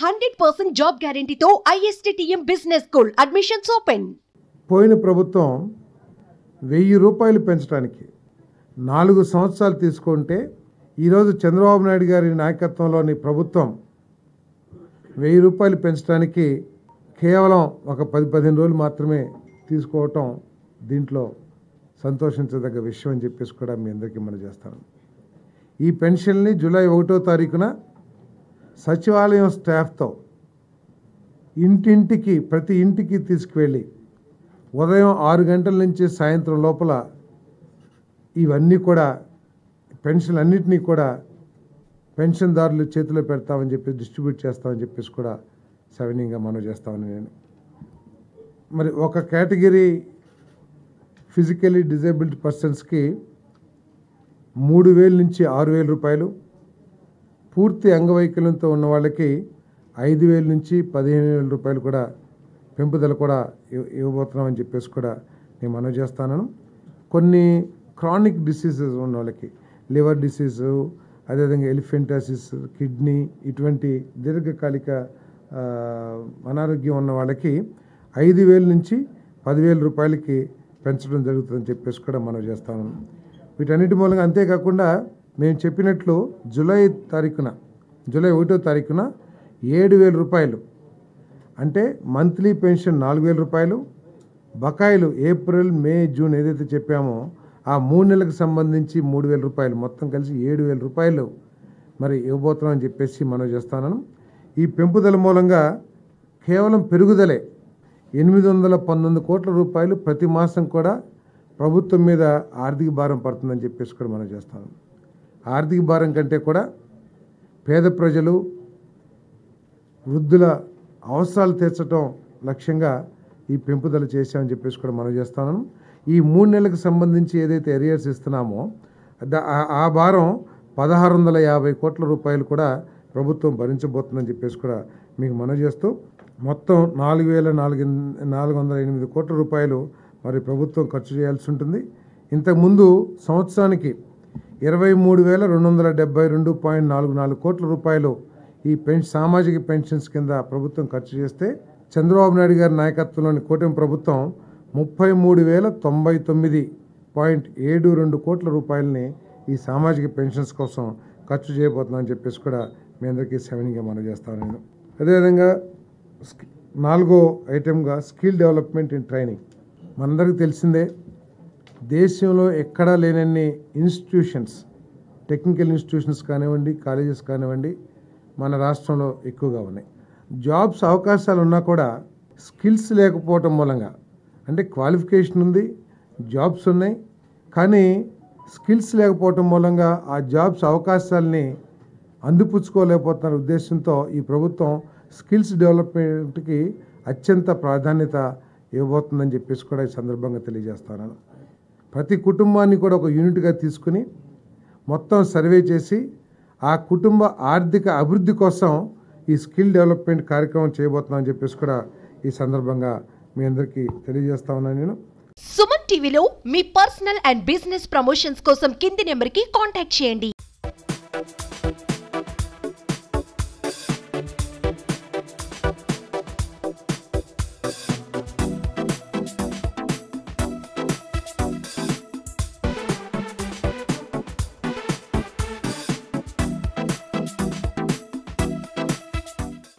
100% job గ్యారెంటీతో ISTTM business school admissions open. పోయిన ప్రభుత్వం 1000 రూపాయలు పెంచడానికి 4 సంవత్సరాలు తీసుకుంటే ఈరోజు చంద్రబాబు నాయుడు గారి నాయకత్వంలోని ప్రభుత్వం 1000 రూపాయలు పెంచడానికి కేవలం ఒక 10-15 రోజులు మాత్రమే తీసుకోవటం దీంట్లో సంతోషించదగ్గ విషయం అని చెప్పేసి కూడా మీ అందరికీ మనం చేస్తాను. ఈ పెన్షన్ని జూలై 1వ తారీఖున సచివాలయం స్టాఫ్తో ఇంటింటికి ప్రతి ఇంటికి తీసుకువెళ్ళి ఉదయం 6 గంటల నుంచి సాయంత్రం లోపల ఇవన్నీ కూడా పెన్షన్ అన్నింటినీ కూడా పెన్షన్దారులు చేతిలో పెడతామని చెప్పి డిస్ట్రిబ్యూట్ చేస్తామని చెప్పేసి కూడా సవినీయంగా మనం చేస్తామని నేను మరి ఒక కేటగిరీ ఫిజికలీ డిజేబుల్డ్ పర్సన్స్కి 3000 నుంచి 6000 రూపాయలు, పూర్తి అంగవైకల్యంతో ఉన్న వాళ్ళకి 5000 నుంచి 15000 రూపాయలు కూడా పెంపుదల కూడా ఇవ్వబోతున్నామని చెప్పేసి కూడా నేను మనవి చేస్తాను. కొన్ని క్రానిక్ డిసీజెస్ ఉన్న వాళ్ళకి లివర్ డిసీజు, అదేవిధంగా ఎలిఫెంటాసిస్, కిడ్నీ ఇటువంటి దీర్ఘకాలిక అనారోగ్యం ఉన్న వాళ్ళకి 5000 నుంచి 10000 రూపాయలకి పెంచడం జరుగుతుందని చెప్పేసి కూడా మనం చేస్తాను. వీటన్నిటి మూలంగా అంతేకాకుండా మేము చెప్పినట్లు జూలై 1వ తారీఖున 7000 రూపాయలు అంటే మంత్లీ పెన్షన్ 4000 రూపాయలు, బకాయిలు ఏప్రిల్, మే, జూన్ ఏదైతే చెప్పామో ఆ 3 నెలలకు సంబంధించి 3000 రూపాయలు, మొత్తం కలిసి 7000 రూపాయలు మరి ఇవ్వబోతున్నామని చెప్పేసి మనం చేస్తాను. ఈ పెంపుదల మూలంగా కేవలం పెరుగుదలే 819 కోట్ల రూపాయలు ప్రతి మాసం కూడా ప్రభుత్వం మీద ఆర్థిక భారం పడుతుందని చెప్పేసి కూడా మనం చేస్తాం. ఆర్థిక భారం కంటే కూడా పేద ప్రజలు, వృద్ధుల అవసరాలు తీర్చడం లక్ష్యంగా ఈ పెంపుదల చేశామని చెప్పేసి కూడా మనం చేస్తాను. ఈ 3 నెలలకు సంబంధించి ఏదైతే ఎరియర్స్ ఇస్తున్నామో ఆ భారం 1650 కోట్ల రూపాయలు కూడా ప్రభుత్వం భరించబోతుందని చెప్పేసి కూడా మీకు మనవి చేస్తూ మొత్తం 4408 కోట్ల రూపాయలు మరి ప్రభుత్వం ఖర్చు చేయాల్సి ఉంటుంది. ఇంతకుముందు సంవత్సరానికి 23272.44 కోట్ల రూపాయలు ఈ సామాజిక పెన్షన్స్ కింద ప్రభుత్వం ఖర్చు చేస్తే చంద్రబాబు నాయుడు గారి నాయకత్వంలోని కూటమి ప్రభుత్వం 33,099.72 కోట్ల రూపాయలని ఈ సామాజిక పెన్షన్స్ కోసం ఖర్చు చేయబోతున్నామని చెప్పేసి కూడా మీ అందరికీ సవినీయంగా మనం చేస్తాను. నేను అదేవిధంగా 4వ ఐటెంగా స్కిల్ డెవలప్మెంట్ అండ్ ట్రైనింగ్. మనందరికీ తెలిసిందే, దేశంలో ఎక్కడా లేనన్ని ఇన్స్టిట్యూషన్స్, టెక్నికల్ ఇన్స్టిట్యూషన్స్ కానివ్వండి, కాలేజెస్ కానివ్వండి మన రాష్ట్రంలో ఎక్కువగా ఉన్నాయి. జాబ్స్ అవకాశాలు ఉన్నా కూడా స్కిల్స్ లేకపోవటం మూలంగా, అంటే క్వాలిఫికేషన్ ఉంది, జాబ్స్ ఉన్నాయి, కానీ స్కిల్స్ లేకపోవటం మూలంగా ఆ జాబ్స్ అవకాశాలని అందిపుచ్చుకోలేకపోతున్న ఉద్దేశంతో ఈ ప్రభుత్వం స్కిల్స్ డెవలప్మెంట్కి అత్యంత ప్రాధాన్యత ఇవ్వబోతుందని చెప్పేసి కూడా ఈ సందర్భంగా తెలియజేస్తాను. ప్రతి కుటుంబాన్ని కూడా ఒక యూనిట్గా తీసుకుని మొత్తం సర్వే చేసి ఆ కుటుంబ ఆర్థిక అభివృద్ధి కోసం ఈ స్కిల్ డెవలప్మెంట్ కార్యక్రమం చేయబోతున్నామని చెప్పేసి కూడా ఈ సందర్భంగా మీ అందరికీ తెలియజేస్తా ఉన్నాను. నేను సుమన్ టీవీలో మీ పర్సనల్ అండ్ బిజినెస్ ప్రమోషన్స్ కోసం కింది నెంబర్కి కాంటాక్ట్ చేయండి.